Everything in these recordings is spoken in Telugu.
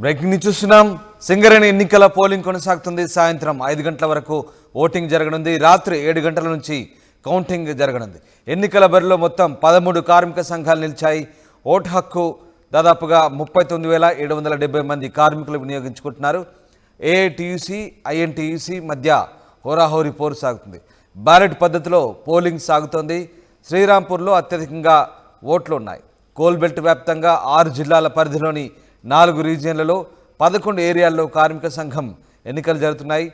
బ్రేకింగ్ న్యూస్ చూస్తున్నాం. సింగరేణి ఎన్నికల పోలింగ్ కొనసాగుతుంది. సాయంత్రం 5 గంటల వరకు ఓటింగ్ జరగనుంది. రాత్రి 7 గంటల నుంచి కౌంటింగ్ జరగనుంది. ఎన్నికల బరిలో మొత్తం 13 కార్మిక సంఘాలు నిలిచాయి. ఓటు హక్కు దాదాపుగా 39,770 మంది కార్మికులు వినియోగించుకుంటున్నారు. ఏఐటీయూసీ, ఐఎన్టీయూసీ మధ్య హోరాహోరీ పోరు సాగుతుంది. బ్యాలెట్ పద్ధతిలో పోలింగ్ సాగుతోంది. శ్రీరాంపూర్లో అత్యధికంగా ఓట్లు ఉన్నాయి. కోల్బెల్ట్ వ్యాప్తంగా 6 జిల్లాల పరిధిలోని 4 రీజియన్లలో 11 ఏరియాల్లో కార్మిక సంఘం ఎన్నికలు జరుగుతున్నాయి.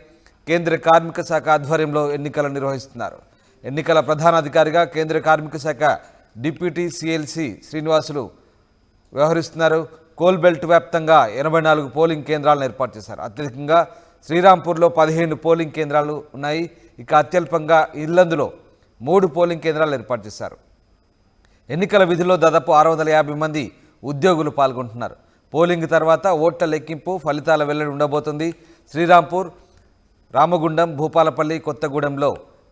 కేంద్ర కార్మిక శాఖ ఆధ్వర్యంలో ఎన్నికలు నిర్వహిస్తున్నారు. ఎన్నికల ప్రధాన అధికారిగా కేంద్ర కార్మిక శాఖ డిప్యూటీ సిఎల్సి శ్రీనివాసులు వ్యవహరిస్తున్నారు. కోల్బెల్ట్ వ్యాప్తంగా 84 పోలింగ్ కేంద్రాలను ఏర్పాటు చేశారు. అత్యధికంగా శ్రీరాంపూర్లో 15 పోలింగ్ కేంద్రాలు ఉన్నాయి. ఇక అత్యల్పంగా ఇల్లందులో 3 పోలింగ్ కేంద్రాలు ఏర్పాటు చేశారు. ఎన్నికల విధుల్లో దాదాపు 650 మంది ఉద్యోగులు పాల్గొంటున్నారు. పోలింగ్ తర్వాత ఓట్ల లెక్కింపు, ఫలితాల వెల్లడి ఉండబోతుంది. శ్రీరాంపూర్, రామగుండం, భూపాలపల్లి, కొత్తగూడెంలో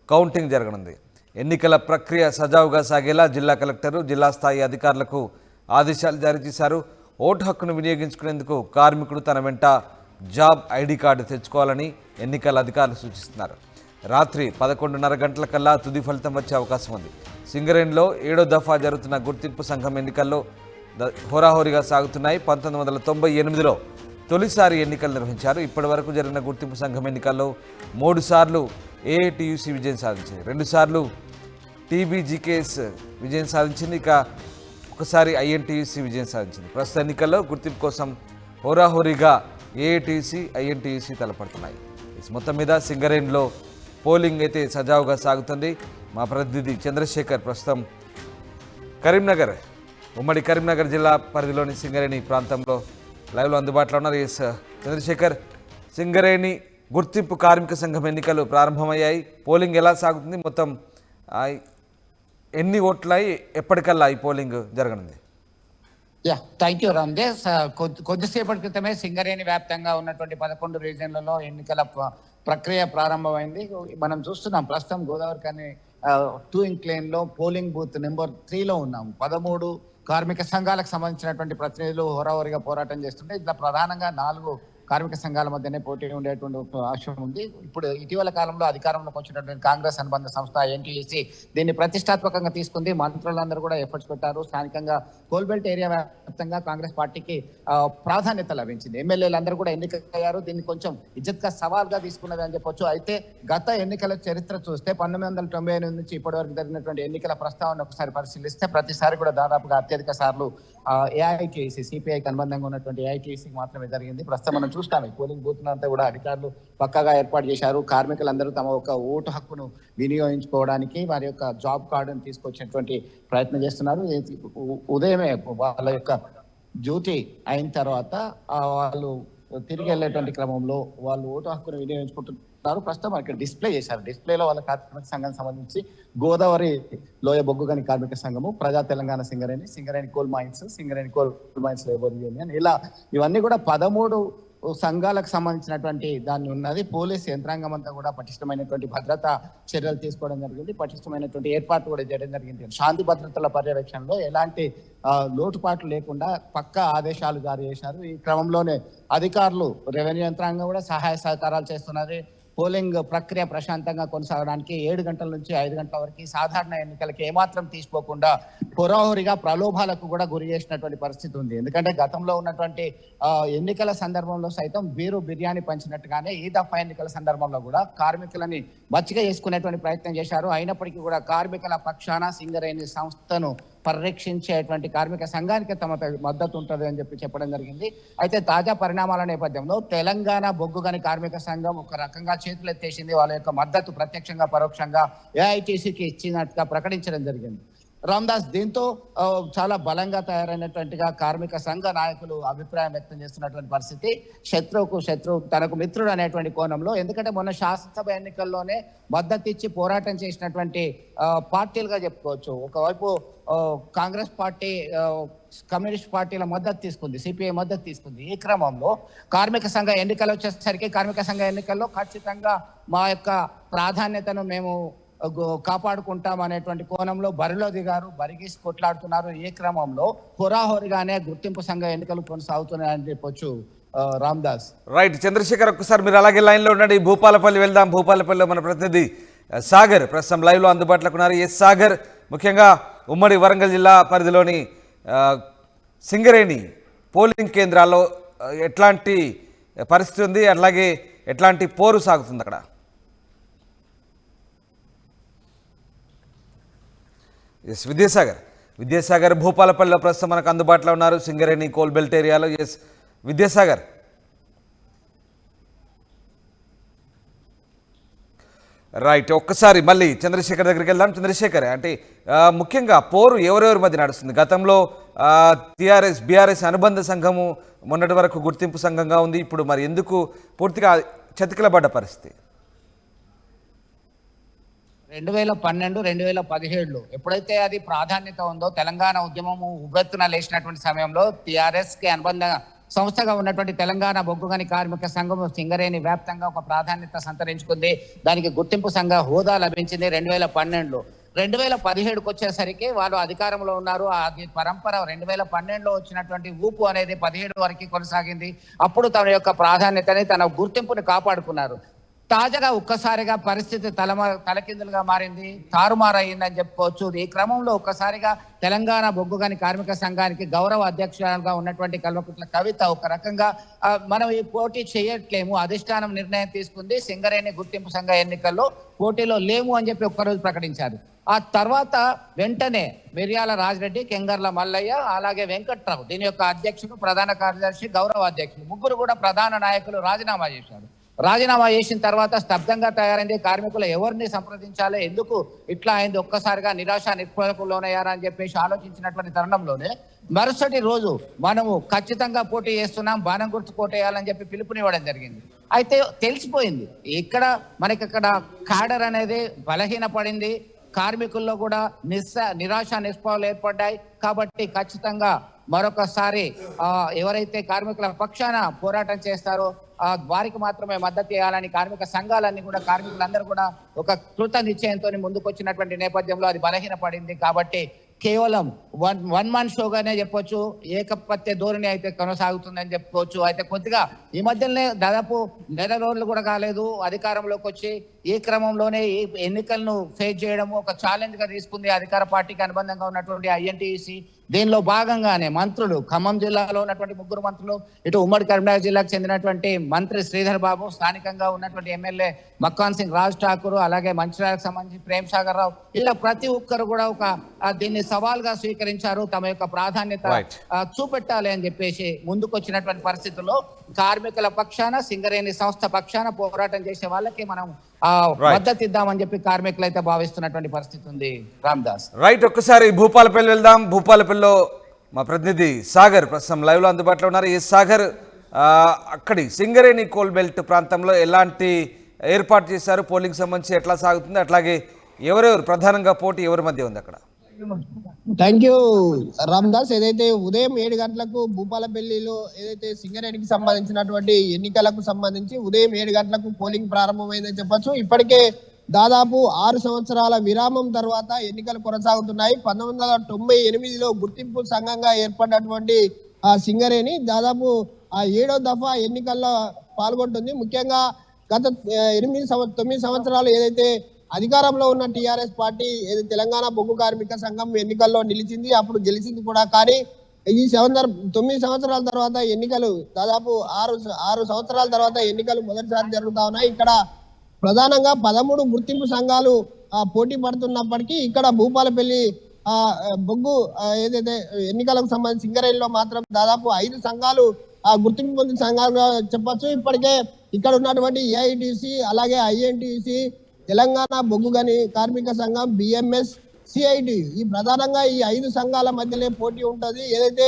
కౌంటింగ్ జరగనుంది. ఎన్నికల ప్రక్రియ సజావుగా సాగేలా జిల్లా కలెక్టరు, జిల్లా స్థాయి అధికారులకు ఆదేశాలు జారీ చేశారు. ఓటు హక్కును వినియోగించుకునేందుకు కార్మికుడు తన వెంట జాబ్ ఐడి కార్డు తెచ్చుకోవాలని ఎన్నికల అధికారులు సూచిస్తున్నారు. రాత్రి 11:30 గంటలకల్లా తుది ఫలితం వచ్చే అవకాశం ఉంది. సింగరేణిలో 7వ దఫా జరుగుతున్న గుర్తింపు సంఘం ఎన్నికల్లో హోరాహోరీగా సాగుతున్నాయి. 1998లో తొలిసారి ఎన్నికలు నిర్వహించారు. ఇప్పటి వరకు జరిగిన గుర్తింపు సంఘం ఎన్నికల్లో 3 సార్లు ఏఐటీయూసీ విజయం సాధించింది, 2 సార్లు టీబీజీకేఎస్ విజయం సాధించింది, ఇక ఒకసారి ఐఎన్టీయూసీ విజయం సాధించింది. ప్రస్తుత ఎన్నికల్లో గుర్తింపు కోసం హోరాహోరీగా ఏఐటీయూసీ, ఐఎన్టీయూసీ తలపడుతున్నాయి. మొత్తం మీద సింగరేణిలో పోలింగ్ అయితే సజావుగా సాగుతుంది. మా ప్రతినిధి చంద్రశేఖర్ ప్రస్తుతం కరీంనగర్, ఉమ్మడి కరీంనగర్ జిల్లా పరిధిలోని సింగరేణి ప్రాంతంలో లైవ్లో అందుబాటులో ఉన్నారు. ఎస్ చంద్రశేఖర్, సింగరేణి గుర్తింపు కార్మిక సంఘం ఎన్నికలు ప్రారంభమయ్యాయి. పోలింగ్ ఎలా సాగుతుంది? మొత్తం ఎన్ని ఓట్లయి ఎప్పటికల్లా ఈ పోలింగ్ జరగనుంది? Thank you Ramdev. కొద్దిసేపటి క్రితమే సింగరేణి వ్యాప్తంగా ఉన్నటువంటి 11 రీజియన్లలో ఎన్నికల ప్రక్రియ ప్రారంభమైంది. మనం చూస్తున్నాం ప్రస్తుతం గోదావరి కానీ 2 ఇంక్లైన్ లో పోలింగ్ బూత్ నెంబర్ 3లో ఉన్నాం. 13 కార్మిక సంఘాలకు సంబంధించినటువంటి ప్రతినిధులు హోరాహోరీగా పోరాటం చేస్తుంటే ఇట్లా ప్రధానంగా 4 కార్మిక సంఘాల మధ్యనే పోటీ ఉండేటువంటి ఆశయం ఉంది. ఇప్పుడు ఇటీవల కాలంలో అధికారంలోకి వచ్చినటువంటి కాంగ్రెస్ అనుబంధ సంస్థ ఎన్టీయూసీ దీన్ని ప్రతిష్టాత్మకంగా తీసుకుంది. మంత్రులందరూ కూడా ఎఫర్ట్స్ పెట్టారు. స్థానికంగా కోల్బెల్ట్ ఏరియా వ్యాప్తంగా కాంగ్రెస్ పార్టీకి ప్రాధాన్యత లభించింది. ఎమ్మెల్యేలందరూ కూడా ఎన్నికయ్యారు. దీన్ని కొంచెం ఇజ్జత్గా సవాల్గా తీసుకున్నది అని చెప్పొచ్చు. అయితే గత ఎన్నికల చరిత్ర చూస్తే 1998 నుంచి ఇప్పటి వరకు జరిగినటువంటి ఎన్నికల ప్రస్తావన ఒకసారి పరిశీలిస్తే ప్రతిసారి కూడా దాదాపుగా అత్యధిక సార్లు ఏఐటీసీ, సిపిఐకి అనుబంధంగా ఉన్నటువంటి ఏఐటీసీకి మాత్రమే జరిగింది. ప్రస్తుతం మనం చూస్తాం ఈ పోలింగ్ బూత్ అంతా కూడా అధికారులు పక్కాగా ఏర్పాటు చేశారు. కార్మికులందరూ తమ యొక్క ఓటు హక్కును వినియోగించుకోవడానికి వారి యొక్క జాబ్ కార్డును తీసుకొచ్చేటువంటి ప్రయత్నం చేస్తున్నారు. ఉదయమే వాళ్ళ యొక్క డ్యూటీ అయిన తర్వాత వాళ్ళు తిరిగి వెళ్ళేటువంటి క్రమంలో వాళ్ళు ఓటు హక్కును వినియోగించుకుంటున్నారు. ప్రస్తుతం ఇక్కడ డిస్ప్లే చేశారు. డిస్ప్లేలో వాళ్ళ కార్మిక సంఘానికి సంబంధించి గోదావరి లోయ బొగ్గుగని కార్మిక సంఘము, ప్రజా Telangana Singareni, Singareni coal mines, Singareni coal mines labour union, ఇలా ఇవన్నీ కూడా 13 సంఘాలకు సంబంధించినటువంటి దాన్ని ఉన్నది. పోలీస్ యంత్రాంగం అంతా కూడా పటిష్టమైనటువంటి భద్రతా చర్యలు తీసుకోవడం జరిగింది. పటిష్టమైనటువంటి ఏర్పాట్లు కూడా చేయడం జరిగింది. శాంతి భద్రతల పర్యవేక్షణలో ఎలాంటి లోటుపాట్లు లేకుండా పక్కా ఆదేశాలు జారీ చేశారు. ఈ క్రమంలోనే అధికారులు, రెవెన్యూ యంత్రాంగం కూడా సహాయ సహకారాలు చేస్తున్నది. పోలింగ్ ప్రక్రియ ప్రశాంతంగా కొనసాగడానికి 7 గంటల నుంచి 5 గంటల వరకు సాధారణ ఎన్నికలకి ఏమాత్రం తీసుకోకుండా హోరాహోరీగా ప్రలోభాలకు కూడా గురి చేసినటువంటి పరిస్థితి ఉంది. ఎందుకంటే గతంలో ఉన్నటువంటి ఎన్నికల సందర్భంలో సైతం బిర్యానీ పంచినట్టుగానే ఈ దఫా ఎన్నికల సందర్భంలో కూడా కార్మికులని మచ్చిక చేసుకునేటువంటి ప్రయత్నం చేశారు. అయినప్పటికీ కూడా కార్మికుల పక్షాన సింగరేణి సంస్థను పరిరక్షించేటువంటి కార్మిక సంఘానికి తమ మద్దతు ఉంటుంది అని చెప్పడం జరిగింది. అయితే తాజా పరిణామాల నేపథ్యంలో తెలంగాణ బొగ్గుగని కార్మిక సంఘం ఒక రకంగా చేతులు ఎత్తేసింది. వాళ్ళ యొక్క మద్దతు ప్రత్యక్షంగా పరోక్షంగా ఏఐటీసీకి ఇచ్చినట్టుగా ప్రకటించడం జరిగింది. రామ్దాస్, దీంతో చాలా బలంగా తయారైనటువంటిగా కార్మిక సంఘ నాయకులు అభిప్రాయం వ్యక్తం చేస్తున్నటువంటి పరిస్థితి. శత్రువుకు శత్రువు తనకు మిత్రుడు అనేటువంటి కోణంలో, ఎందుకంటే మొన్న శాసనసభ ఎన్నికల్లోనే మద్దతు ఇచ్చి పోరాటం చేసినటువంటి పార్టీలుగా చెప్పుకోవచ్చు. ఒకవైపు కాంగ్రెస్ పార్టీ కమ్యూనిస్ట్ పార్టీల మద్దతు తీసుకుంది, సిపిఐ మద్దతు తీసుకుంది. ఈ క్రమంలో కార్మిక సంఘ ఎన్నికలు వచ్చేసరికి కార్మిక సంఘ ఎన్నికల్లో ఖచ్చితంగా మా యొక్క ప్రాధాన్యతను మేము కాపాడుకుంటాం అనేటువంటి కోణంలో బరిలో దిగారు, బరిగీసి కొట్లాడుతున్నారు. ఈ క్రమంలో హోరాహోరిగానే గుర్తింపు సంఘ ఎన్నికలు కొనసాగుతున్నాయని చెప్పొచ్చు రామ్దాస్. రైట్ చంద్రశేఖర్, ఒక్కసారి మీరు అలాగే లైన్లో ఉండండి. భూపాలపల్లి వెళ్దాం. భూపాలపల్లిలో మన ప్రతినిధి సాగర్ ప్రస్తుతం లైవ్లో అందుబాటులోకి ఉన్నారు. ఎస్ సాగర్, ముఖ్యంగా ఉమ్మడి వరంగల్ జిల్లా పరిధిలోని సింగరేణి పోలింగ్ కేంద్రాల్లో ఎట్లాంటి పరిస్థితి ఉంది, అలాగే ఎట్లాంటి పోరు సాగుతుంది అక్కడ? ఎస్ విద్యాసాగర్ భూపాలపల్లిలో ప్రస్తుతం మనకు అందుబాటులో ఉన్నారు, సింగరేణి కోల్ బెల్ట్ ఏరియాలో. ఎస్ విద్యాసాగర్, రైట్, ఒక్కసారి మళ్ళీ చంద్రశేఖర్ దగ్గరికి వెళ్దాం. చంద్రశేఖర్, అంటే ముఖ్యంగా పోరు ఎవరెవరి మధ్య నడుస్తుంది? గతంలో బీఆర్ఎస్ అనుబంధ సంఘము మొన్నటి వరకు గుర్తింపు సంఘంగా ఉంది. ఇప్పుడు మరి ఎందుకు పూర్తిగా చతికిలబడ్డ పరిస్థితి? 2012, 2017 ఎప్పుడైతే అది ప్రాధాన్యత ఉందో, తెలంగాణ ఉద్యమము ఉవ్వెత్తున లేచినటువంటి సమయంలో టీఆర్ఎస్ కి అనుబంధ సంస్థగా ఉన్నటువంటి తెలంగాణ బొగ్గుగని కార్మిక సంఘం సింగరేణి వ్యాప్తంగా ఒక ప్రాధాన్యత సంతరించుకుంది. దానికి గుర్తింపు సంఘ హోదా లభించింది 2012లో. 2017కు వచ్చేసరికి వాళ్ళు అధికారంలో ఉన్నారు. అది పరంపర 2012లో వచ్చినటువంటి ఊపు అనేది 17 వరకు కొనసాగింది. అప్పుడు తన యొక్క ప్రాధాన్యతని, తన గుర్తింపుని కాపాడుకున్నారు. తాజాగా ఒక్కసారిగా పరిస్థితి తలకిందులుగా మారింది, తారుమారయ్యిందని చెప్పుకోవచ్చు. ఈ క్రమంలో ఒక్కసారిగా తెలంగాణ బొగ్గుగని కార్మిక సంఘానికి గౌరవ అధ్యక్షురాలుగా ఉన్నటువంటి కల్వకుట్ల కవిత ఒక రకంగా మనం ఈ పోటీ చేయట్లేము, అధిష్టానం నిర్ణయం తీసుకుంది, సింగరేణి గుర్తింపు సంఘ ఎన్నికల్లో పోటీలో లేము అని చెప్పి ఒక్కరోజు ప్రకటించారు. ఆ తర్వాత వెంటనే మిర్యాల రాజిరెడ్డి, కెంగర్ల మల్లయ్య, అలాగే వెంకట్రావు, దీని యొక్క అధ్యక్షుడు, ప్రధాన కార్యదర్శి, గౌరవ అధ్యక్షుడు, ముగ్గురు కూడా ప్రధాన నాయకులు రాజీనామా చేశారు. రాజీనామా చేసిన తర్వాత స్తబ్దంగా తయారైంది. కార్మికులు ఎవరిని సంప్రదించాలో, ఎందుకు ఇట్లా అయింది, ఒక్కసారిగా నిరాశ నిస్పృహకు లోనయ్యారా అని చెప్పేసి ఆలోచించినటువంటి తరుణంలోనే మరుసటి రోజు మనము ఖచ్చితంగా పోటీ చేస్తున్నాం, బాణం గుర్తు పోటేయాలని చెప్పి పిలుపునివ్వడం జరిగింది. అయితే తెలిసిపోయింది ఇక్కడ మనకి ఇక్కడ క్యాడర్ అనేది బలహీనపడింది, కార్మికుల్లో కూడా నిరాశ నిస్పృహలు ఏర్పడ్డాయి. కాబట్టి ఖచ్చితంగా మరొకసారి ఎవరైతే కార్మికుల పక్షాన పోరాటం చేస్తారో వారికి మాత్రమే మద్దతు ఇవ్వాలని కార్మిక సంఘాలన్నీ కూడా, కార్మికులందరూ కూడా ఒక కృత నిశ్చయంతో ముందుకొచ్చినటువంటి నేపథ్యంలో అది బలహీనపడింది. కాబట్టి కేవలం వన్ మన్ షోగానే చెప్పొచ్చు, ఏకపత్య ధోరణి అయితే కొనసాగుతుందని చెప్పుకోవచ్చు. అయితే కొద్దిగా ఈ మధ్యలోనే దాదాపు 9 రోజులు కూడా కాలేదు అధికారంలోకి వచ్చి, ఈ క్రమంలోనే ఈ ఎన్నికలను ఫేస్ చేయడము ఒక ఛాలెంజ్ గా తీసుకుంది అధికార పార్టీకి అనుబంధంగా ఉన్నటువంటి ఐఎన్టీయూసీ. దీనిలో భాగంగానే మంత్రులు, ఖమ్మం జిల్లాలో ఉన్నటువంటి 3 మంత్రులు, ఇటు ఉమ్మడి కరీంనగర్ జిల్లాకు చెందినటువంటి మంత్రి శ్రీధర్ బాబు, స్థానికంగా ఉన్నటువంటి ఎమ్మెల్యే మక్కాన్ సింగ్ రాజ్ ఠాకూర్, అలాగే మంచిర్యాలకు సంబంధించి ప్రేమ్ సాగర్ రావు, ఇలా ప్రతి ఒక్కరు కూడా ఒక దీన్ని సవాల్గా స్వీకరించారు. తమ యొక్క ప్రాధాన్యత చూపెట్టాలి అని చెప్పేసి ముందుకొచ్చినటువంటి పరిస్థితుల్లో కార్మికుల పక్షాన, సింగరేణి సంస్థ పక్షాన పోరాటం చేసే వాళ్ళకి మనం మద్దతు ఇద్దామని చెప్పి కార్మికులు అయితే భావిస్తున్నటువంటి పరిస్థితి ఉంది. రామ్దాస్, రైట్, ఒక్కసారి భూపాలపల్లి వెళ్దాం. భూపాలపల్లిలో మా ప్రతినిధి సాగర్ ప్రస్తుతం లైవ్లో అందుబాటులో ఉన్నారు. ఈ సాగర్, అక్కడి సింగరేణి కోల్ బెల్ట్ ప్రాంతంలో ఎలాంటి ఏర్పాటు చేశారు, పోలింగ్ సంబంధించి ఎట్లా సాగుతుంది, అట్లాగే ఎవరెవరు ప్రధానంగా పోటీ ఎవరి మధ్య ఉంది అక్కడ? Thank you Ramdas. ఏదైతే ఉదయం 7 గంటలకు భూపాలపల్లిలో ఏదైతే సింగరేణికి సంబంధించినటువంటి ఎన్నికలకు సంబంధించి ఉదయం 7 గంటలకు పోలింగ్ ప్రారంభమైందని చెప్పొచ్చు. ఇప్పటికే దాదాపు 6 సంవత్సరాల విరామం తర్వాత ఎన్నికలు కొనసాగుతున్నాయి. 1998లో గుర్తింపు సంఘంగా ఏర్పడినటువంటి సింగరేణి దాదాపు 7వ దఫా ఎన్నికల్లో పాల్గొంటుంది. ముఖ్యంగా గత 9 సంవత్సరాలు ఏదైతే అధికారంలో ఉన్న టీఆర్ఎస్ పార్టీ తెలంగాణ బొగ్గు కార్మిక సంఘం ఎన్నికల్లో నిలిచింది, అప్పుడు గెలిచింది కూడా. కానీ ఈ 9 సంవత్సరాల తర్వాత ఎన్నికలు, దాదాపు 6 సంవత్సరాల తర్వాత ఎన్నికలు మొదటిసారి జరుగుతా ఉన్నాయి. ఇక్కడ ప్రధానంగా 13 గుర్తింపు సంఘాలు పోటీ పడుతున్నప్పటికీ ఇక్కడ భూపాలపల్లి బొగ్గు ఏదైతే ఎన్నికలకు సంబంధించి సింగరేణిలో మాత్రం దాదాపు 5 సంఘాలు గుర్తింపు పొందిన సంఘాలుగా చెప్పొచ్చు. ఇప్పటికే ఇక్కడ ఉన్నటువంటి ఏఐటీసీ, అలాగే ఐఎన్టీసీ, తెలంగాణ బొగ్గుగని కార్మిక సంఘం, బిఎంఎస్, సిఐటి, ఈ ప్రధానంగా ఈ 5 సంఘాల మధ్యనే పోటీ ఉంటుంది. ఏదైతే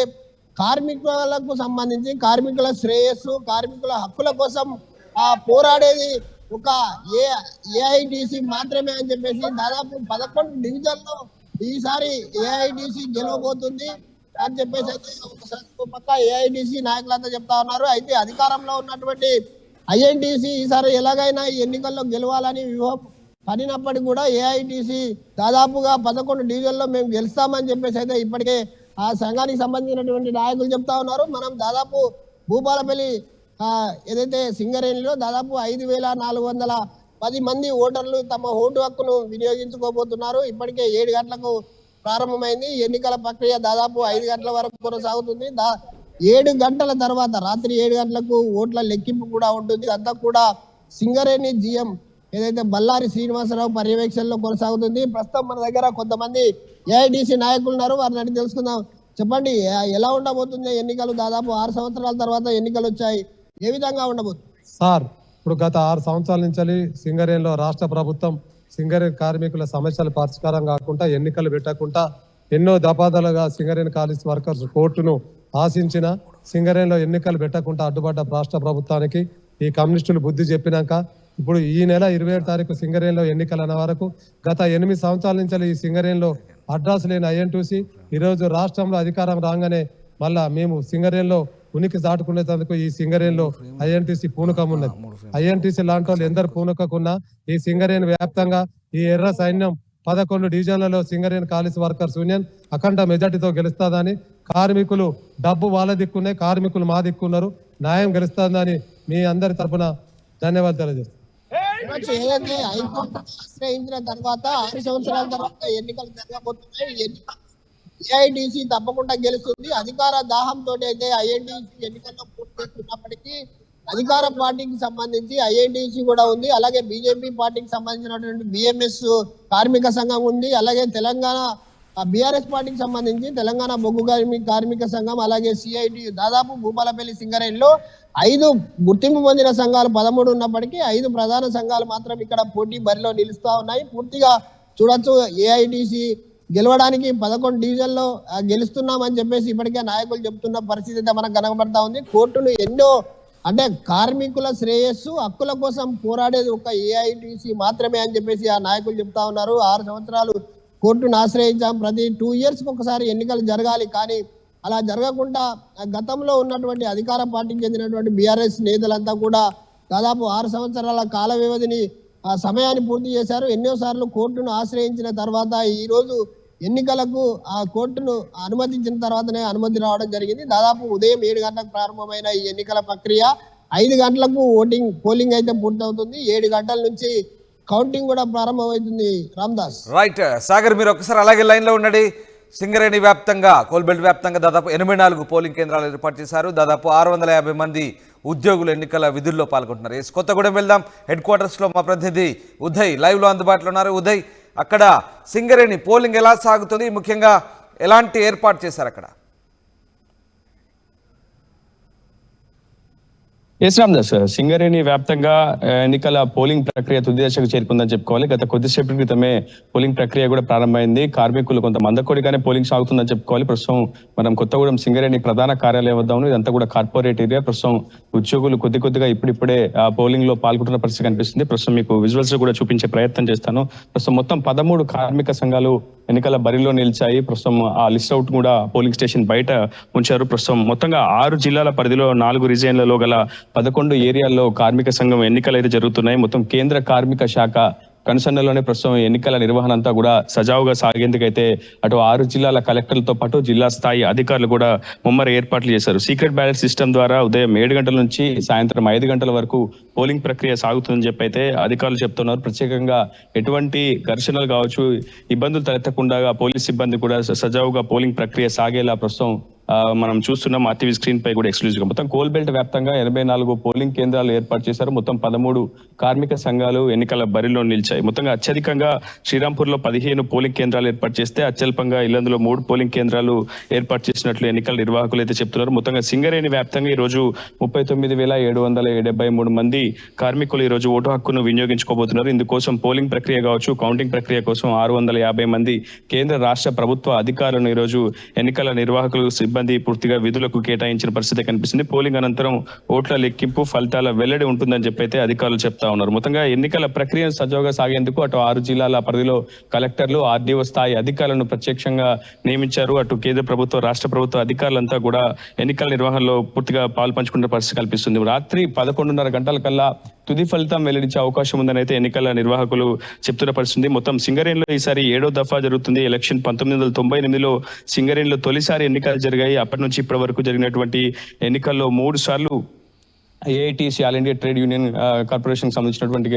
కార్మికులకు సంబంధించి కార్మికుల శ్రేయస్సు, కార్మికుల హక్కుల కోసం పోరాడేది ఒక ఏఐటీసీ మాత్రమే అని చెప్పేసి దాదాపు 11 డివిజన్లో ఈసారి ఏఐటీసీ గెలవబోతుంది అని చెప్పేసి అయితే ఒక పక్క ఏఐటీసీ నాయకులంతా చెప్తా ఉన్నారు. అయితే అధికారంలో ఉన్నటువంటి ఐఎన్టీసీ ఈసారి ఎలాగైనా ఈ ఎన్నికల్లో గెలవాలని వ్యూహం పడినప్పటికీ కూడా ఏఐటీసీ దాదాపుగా 11 డివిజన్లో మేము గెలుస్తామని చెప్పేసి అయితే ఇప్పటికే ఆ సంఘానికి సంబంధించినటువంటి నాయకులు చెప్తా ఉన్నారు. మనం దాదాపు భూపాలపల్లి ఏదైతే సింగరేణిలో దాదాపు 5,410 మంది ఓటర్లు తమ ఓటు హక్కును వినియోగించుకోబోతున్నారు. ఇప్పటికే 7 గంటలకు ప్రారంభమైంది. ఎన్నికల ప్రక్రియ దాదాపు 5 గంటల వరకు కొనసాగుతుంది. 7 గంటల తర్వాత రాత్రి 7 గంటలకు ఓట్ల లెక్కింపు కూడా ఉంటుంది. అంతా కూడా సింగరేణి GM ఏదైతే బల్లారి శ్రీనివాసరావు పర్యవేక్షణలో కొనసాగుతుంది. ప్రస్తుతం మన దగ్గర కొంతమంది AITC నాయకులు ఉన్నారు, వారిని అడిగి తెలుసుకుందాం. చెప్పండి, ఎలా ఉండబోతుంది ఎన్నికలు? దాదాపు 6 సంవత్సరాల తర్వాత ఎన్నికలు వచ్చాయి, ఏ విధంగా ఉండబోతుంది? సార్, ఇప్పుడు గత 6 సంవత్సరాల నుంచి సింగరేణిలో రాష్ట్ర ప్రభుత్వం సింగరేణి కార్మికుల సమస్యల పరిష్కారం కాకుండా ఎన్నికలు పెట్టకుండా ఎన్నో దఫాదాలుగా సింగరేణి కాలేజ్ వర్కర్స్ కోర్టును ఆశించిన సింగరేణిలో ఎన్నికలు పెట్టకుండా అడ్డుపడ్డ రాష్ట్ర ప్రభుత్వానికి ఈ కమ్యూనిస్టులు బుద్ధి చెప్పినాక ఇప్పుడు ఈ నెల 27 తారీఖు సింగరేణిలో ఎన్నికలు అన్న వరకు గత 8 సంవత్సరాల నుంచి ఈ సింగరేణిలో అడ్రస్ లేని INTC ఈరోజు రాష్ట్రంలో అధికారం రాగానే మళ్ళా మేము సింగరేణిలో ఉనికి చాటుకునేందుకు ఈ సింగరేణిలో INTC పూనకం ఉన్నది. INTC లాంటి వాళ్ళు ఎందరు పూనకకున్నా ఈ సింగరేణి వ్యాప్తంగా ఈ ఎర్ర సైన్యం 11 డివిజన్లలో సింగరేణి కాలేజ్ వర్కర్స్ యూనియన్ అఖండ మెజార్టీతో గెలుస్తుందని, కార్మికులు డబ్బు వాళ్ళ దిక్కునే, కార్మికులు మా దిక్కున్నారు, న్యాయం గెలుస్తుందని మీ అందరి తరఫున ధన్యవాదాలు తెలియజేస్తాను. ఏదైతే హైకోర్టు ఆశ్రయించిన తర్వాత 6 సంవత్సరాల తర్వాత ఎన్నికలు జరగబోతున్నాయి. AITC తప్పకుండా గెలుస్తుంది. అధికార దాహంతో అయితే INTC ఎన్నికల్లో పోటీ చేస్తున్నప్పటికీ అధికార పార్టీకి సంబంధించి INTC కూడా ఉంది, అలాగే BJP పార్టీకి సంబంధించినటువంటి BMS కార్మిక సంఘం ఉంది, అలాగే తెలంగాణ BRS పార్టీకి సంబంధించి తెలంగాణ బొగ్గు కార్మిక సంఘం, అలాగే CIT. దాదాపు భూపాలపల్లి సింగరేణిలో 5 గుర్తింపు పొందిన సంఘాలు 13 ఉన్నప్పటికీ 5 ప్రధాన సంఘాలు మాత్రం ఇక్కడ పోటీ బరిలో నిలుస్తా ఉన్నాయి. పూర్తిగా చూడొచ్చు, AITC గెలవడానికి 11 డివిజన్లో గెలుస్తున్నామని చెప్పేసి ఇప్పటికే నాయకులు చెప్తున్న పరిస్థితి అయితే మనకు కనబడతా ఉంది. కోర్టును ఎన్నో అంటే కార్మికుల శ్రేయస్సు హక్కుల కోసం పోరాడేది ఒక AITC మాత్రమే అని చెప్పేసి ఆ నాయకులు చెప్తా ఉన్నారు. 6 సంవత్సరాలు కోర్టును ఆశ్రయించాం, ప్రతి 2 ఇయర్స్కి ఒకసారి ఎన్నికలు జరగాలి, కానీ అలా జరగకుండా గతంలో ఉన్నటువంటి అధికార పార్టీకి చెందినటువంటి BRS నేతలంతా కూడా దాదాపు 6 సంవత్సరాల కాల వ్యవధిని సమయాన్ని పూర్తి చేశారు. ఎన్నోసార్లు కోర్టును ఆశ్రయించిన తర్వాత ఈ రోజు ఎన్నికలకు ఆ కోర్టును అనుమతించిన తర్వాతనే అనుమతి రావడం జరిగింది. దాదాపు ఉదయం 7 గంటలకు ప్రారంభమైన ఈ ఎన్నికల ప్రక్రియ 5 గంటలకు పోలింగ్ అయితే పూర్తవుతుంది. 7 గంటల నుంచి కౌంటింగ్ కూడా ప్రారంభమవుతుంది. రామ్దాస్. రైట్ సాగర్, మీరు ఒకసారి అలాగే లైన్లో ఉండండి. సింగరేణి వ్యాప్తంగా, కోల్బెల్ట్ వ్యాప్తంగా దాదాపు 84 పోలింగ్ కేంద్రాలు ఏర్పాటు చేశారు. దాదాపు 650 మంది ఉద్యోగులు ఎన్నికల విధుల్లో పాల్గొంటున్నారు. కొత్తగూడెం వెళ్దాం. హెడ్ క్వార్టర్స్లో మా ప్రతినిధి ఉదయ్ లైవ్లో అందుబాటులో ఉన్నారు. ఉదయ్, అక్కడ సింగరేణి పోలింగ్ ఎలా సాగుతుంది, ముఖ్యంగా ఎలాంటి ఏర్పాటు చేశారు అక్కడ? ఎస్ రామ్దాస్, సింగరేణి వ్యాప్తంగా ఎన్నికల పోలింగ్ ప్రక్రియ తుది దశకు చేరుకుందని చెప్పుకోవాలి. గత కొద్దిసేపటి క్రితమే పోలింగ్ ప్రక్రియ కూడా ప్రారంభమైంది. కార్మికులు కొంత మందకొడిగానే పోలింగ్ సాగుతుందని చెప్పుకోవాలి. ప్రస్తుతం మనం కొత్తగూడెం సింగరేణి ప్రధాన కార్యాలయం వద్ద ఉంది. ఇదంతా కూడా కార్పొరేట్ ఏరియా. ప్రస్తుతం ఉద్యోగులు కొద్దిగా ఇప్పుడిప్పుడే పోలింగ్ లో పాల్గొంటున్న పరిస్థితి కనిపిస్తుంది. ప్రస్తుతం మీకు విజువల్స్ కూడా చూపించే ప్రయత్నం చేస్తాను. ప్రస్తుతం మొత్తం 13 కార్మిక సంఘాలు ఎన్నికల బరిలో నిలిచాయి. ప్రస్తుతం ఆ లిస్ట్ అవుట్ కూడా పోలింగ్ స్టేషన్ బయట ఉంచారు. ప్రస్తుతం మొత్తంగా 6 జిల్లాల పరిధిలో 4 రీజియన్లలో గల 11 ఏరియాల్లో కార్మిక సంఘం ఎన్నికలు అయితే జరుగుతున్నాయి. మొత్తం కేంద్ర కార్మిక శాఖ కనుసన్నలోనే ప్రస్తుతం ఎన్నికల నిర్వహణ అంతా కూడా సజావుగా సాగేందుకైతే అటు 6 జిల్లాల కలెక్టర్లతో పాటు జిల్లా స్థాయి అధికారులు కూడా ముమ్మర ఏర్పాట్లు చేశారు. సీక్రెట్ బ్యాలెట్ సిస్టమ్ ద్వారా ఉదయం 7 గంటల నుంచి సాయంత్రం 5 గంటల వరకు పోలింగ్ ప్రక్రియ సాగుతుందని చెప్పి అయితే అధికారులు చెప్తున్నారు. ప్రత్యేకంగా ఎటువంటి ఘర్షణలు కావచ్చు, ఇబ్బందులు తలెత్తకుండా పోలీస్ సిబ్బంది కూడా సజావుగా పోలింగ్ ప్రక్రియ సాగేలా ప్రస్తుతం మనం చూస్తున్నాం. RTV స్క్రీన్ పై కూడా ఎక్స్క్లూజివ్ గా మొత్తం కోల్బెల్ట్ వ్యాప్తంగా 84 పోలింగ్ కేంద్రాలు ఏర్పాటు చేశారు. మొత్తం 13 కార్మిక సంఘాలు ఎన్నికల బరిలో నిలిచాయి. మొత్తంగా అత్యధికంగా శ్రీరాంపూర్ లో 15 పోలింగ్ కేంద్రాలు ఏర్పాటు చేస్తే అత్యల్పంగా ఇల్లందులో 3 పోలింగ్ కేంద్రాలు ఏర్పాటు చేసినట్లు ఎన్నికల నిర్వాహకులు అయితే చెప్తున్నారు. మొత్తంగా సింగరేణి వ్యాప్తంగా ఈ రోజు 39,773 మంది కార్మికులు ఈ రోజు ఓటు హక్కును వినియోగించుకోబోతున్నారు. ఇందుకోసం పోలింగ్ ప్రక్రియ కావచ్చు, కౌంటింగ్ ప్రక్రియ కోసం 650 మంది కేంద్ర రాష్ట్ర ప్రభుత్వ అధికారులను ఈ రోజు ఎన్నికల నిర్వాహకులు సిబ్బంది పూర్తిగా విధులకు కేటాయించిన పరిస్థితి కనిపిస్తుంది. పోలింగ్ అనంతరం ఓట్ల లెక్కింపు ఫలితాల వెల్లడి ఉంటుందని చెప్పి అయితే అధికారులు చెప్తా ఉన్నారు. మొత్తంగా ఎన్నికల ప్రక్రియ సజావుగా సాగేందుకు అటు 6 జిల్లాల పరిధిలో కలెక్టర్లు, RDO స్థాయి అధికారులను ప్రత్యక్షంగా నియమించారు. అటు కేంద్ర ప్రభుత్వ, రాష్ట్ర ప్రభుత్వ అధికారులంతా కూడా ఎన్నికల నిర్వహణలో పూర్తిగా పాల్పంచుకునే పరిస్థితి కల్పిస్తుంది. రాత్రి 11:30 గంటల కల్లా తుది ఫలితం వెల్లడించే అవకాశం ఉందని అయితే ఎన్నికల నిర్వాహకులు చెప్తున్న పరిస్థితి. మొత్తం సింగరేణిలో ఈసారి 7వ దఫా జరుగుతుంది ఎలక్షన్. 1998లో సింగరేణిలో తొలిసారి ఎన్నికలు జరిగాయి. అప్పటి నుంచి ఇప్పటి వరకు జరిగినటువంటి ఎన్నికల్లో 3 సార్లు AITC all India trade union corporation సంబంధించినటువంటి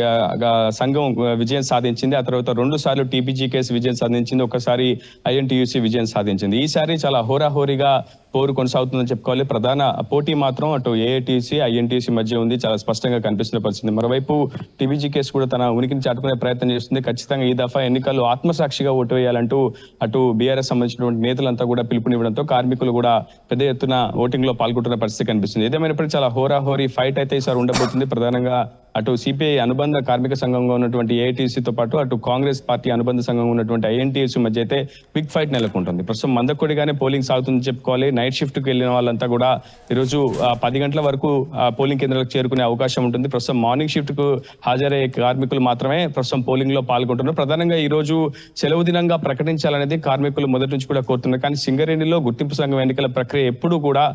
సంఘం విజయం సాధించింది. ఆ తర్వాత 2 సార్లు టీపీజీకేఎస్ విజయం సాధించింది, ఒకసారి ఐఎన్టీయూసీ విజయం సాధించింది. ఈసారి చాలా హోరాహోరీగా పోరు కొనసాగుతుందని చెప్పుకోవాలి. ప్రధాన పోటీ మాత్రం అటు ఏఐటీసీ ఐఎన్టీయూసీ మధ్య ఉంది, చాలా స్పష్టంగా కనిపిస్తున్న పరిస్థితి. మరోవైపు టీబీజీకేఎస్ కూడా తన ఉనికిని చాటుకునే ప్రయత్నం చేస్తుంది. ఖచ్చితంగా ఈ దఫా ఎన్నికల్లో ఆత్మసాక్షిగా ఓటు వేయాలంటూ అటు బీఆర్ఎస్ సంబంధించినటువంటి నేతలంతా కూడా పిలుపునివ్వడంతో కార్మికులు కూడా పెద్ద ఎత్తున ఓటింగ్ లో పాల్గొంటున్న పరిస్థితి కనిపిస్తుంది. ఏదేమైనప్పటికీ చాలా హోరాహోరీ ఫైట్ అయితే ఈసారి ఉండబోతుంది. ప్రధానంగా అటు సిపిఐ అనుబంధ కార్మిక సంఘంగా ఉన్నటువంటి ఏఐటీసీతో పాటు అటు కాంగ్రెస్ పార్టీ అనుబంధ సంఘంగా ఉన్నటువంటి ఐఎన్టీయూసీ మధ్య అయితే బిగ్ ఫైట్ నెలకొంటుంది. ప్రస్తుతం మందకొడిగానే పోలింగ్ సాగుతుందని చెప్పుకోవాలి. నైట్ షిఫ్ట్ కి వెళ్ళిన వాళ్ళంతా కూడా ఈరోజు 10 గంటల వరకు పోలింగ్ కేంద్రాలకు చేరుకునే అవకాశం ఉంటుంది. ప్రస్తుతం మార్నింగ్ షిఫ్ట్ కు హాజరయ్యే కార్మికులు మాత్రమే ప్రస్తుతం పోలింగ్ లో పాల్గొంటున్నారు. ప్రధానంగా ఈ రోజు సెలవు దినంగా ప్రకటించాలనేది కార్మికులు మొదటి నుంచి కూడా కోరుతున్నారు. కానీ సింగరేణిలో గుర్తింపు సంఘం ఎన్నికల ప్రక్రియ ఎప్పుడు కూడా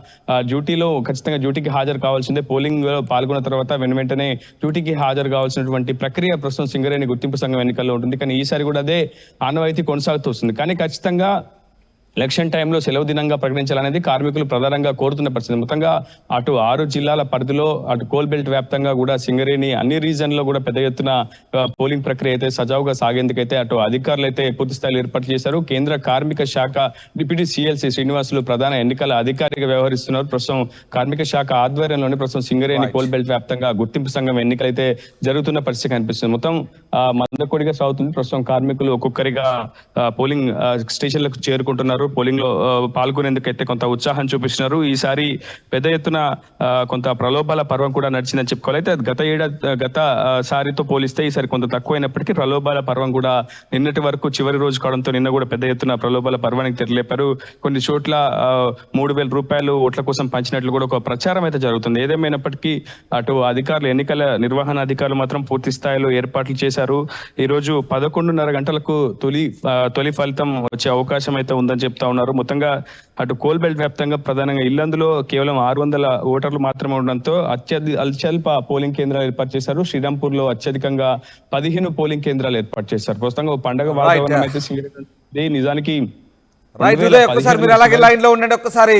డ్యూటీలో ఖచ్చితంగా డ్యూటీకి హాజరు కావాల్సిందే. పోలింగ్ లో పాల్గొన్న తర్వాత వెంటనే డ్యూటీకి హాజరు కావాల్సినటువంటి ప్రక్రియ ప్రస్తుతం సింగరేణి గుర్తింపు సంఘం ఎన్నికల్లో ఉంటుంది. కానీ ఈసారి కూడా అదే ఆనవాయితీ కొనసాగుతూ వస్తుంది. కానీ ఖచ్చితంగా ఎలక్షన్ టైంలో సెలవు దినంగా ప్రకటించాలనేది కార్మికులు ప్రధానంగా కోరుతున్న పరిస్థితి. మొత్తంగా అటు 6 జిల్లాల పరిధిలో అటు కోల్ బెల్ట్ వ్యాప్తంగా కూడా సింగరేణి అన్ని రీజన్ లో కూడా పెద్ద ఎత్తున పోలింగ్ ప్రక్రియ అయితే సజావుగా సాగేందుకైతే అటు అధికారులు అయితే పూర్తి స్థాయిలో ఏర్పాటు చేశారు. కేంద్ర కార్మిక శాఖ డిప్యూటీ సిఎల్సి శ్రీనివాసులు ప్రధాన ఎన్నికల అధికారిగా వ్యవహరిస్తున్నారు. ప్రస్తుతం కార్మిక శాఖ ఆధ్వర్యంలోనే ప్రస్తుతం సింగరేణి కోల్ బెల్ట్ వ్యాప్తంగా గుర్తింపు సంఘం ఎన్నికలైతే జరుగుతున్న పరిస్థితి కనిపిస్తుంది. మొత్తం మందకొడిగా సాగుతుంది. ప్రస్తుతం కార్మికులు ఒక్కొక్కరిగా పోలింగ్ స్టేషన్లకు చేరుకుంటున్నారు. పోలింగ్ లో పాల్గొనేందుకు అయితే కొంత ఉత్సాహం చూపిస్తున్నారు. ఈసారి పెద్ద ఎత్తున కొంత ప్రలోభాల పర్వం కూడా నడిచిందని చెప్పుకోవాలి. అయితే గత సారితో పోలిస్తే ఈసారి కొంత తక్కువైనప్పటికీ ప్రలోభాల పర్వం కూడా నిన్నటి వరకు చివరి రోజు కావడంతో నిన్న కూడా పెద్ద ఎత్తున ప్రలోభాల పర్వానికి తెరలేపారు. కొన్ని చోట్ల 3,000 రూపాయలు ఓట్ల కోసం పంచినట్లు కూడా ఒక ప్రచారం అయితే జరుగుతుంది. ఏదేమైనప్పటికీ అటు అధికారులు ఎన్నికల నిర్వహణ అధికారులు మాత్రం పూర్తి స్థాయిలో ఏర్పాట్లు చేశారు. ఈ రోజు 11:30 గంటలకు తొలి ఫలితం వచ్చే అవకాశం అయితే ఉందని చెప్తా ఉన్నారు. మొత్తంగా అటు కోల్ బెల్ట్ వ్యాప్తంగా ప్రధానంగా ఇల్లందులో కేవలం 600 ఓటర్లు మాత్రమే ఉండడంతో అత్యల్ప పోలింగ్ కేంద్రాలు ఏర్పాటు చేశారు. శ్రీరాంపూర్ లో అత్యధికంగా 15 పోలింగ్ కేంద్రాలు ఏర్పాటు చేశారు. ప్రస్తుతంగా పండగ వాతావరణం అయితే నిజానికి ఒక్కసారి మీరు అలాగే లైన్ లో ఉండండి. ఒక్కసారి